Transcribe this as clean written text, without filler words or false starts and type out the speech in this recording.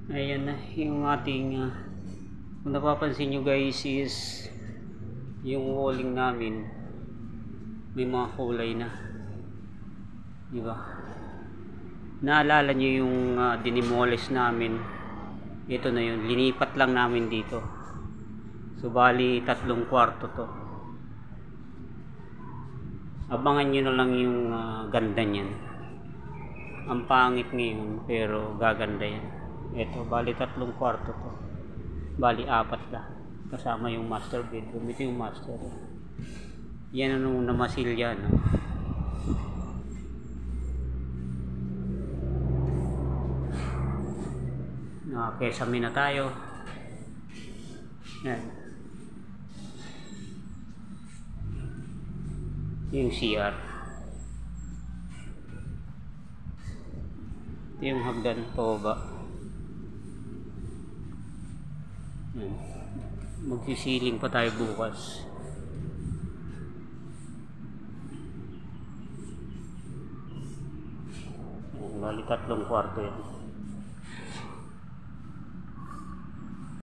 Ayan na yung ating kung napapansin nyo guys is yung walling namin may mga kulay na, di ba? Naalala nyo yung dinimolish namin, ito na yun, linipat lang namin dito. So bali 3 kwarto to. Abangan nyo na lang yung ganda nyan. Ang pangit ngayon pero gaganda yan. Ito bali 3 kwarto to, bali 4 na kasama yung master bedroom. Ito yung master, yan ang namasilya, no? Nakakesame na tayo. Yan yung CR, ito yung hagdan pababa. Yan, magsisiling pa tayo bukas. Yan, bali 3 kwarto yan.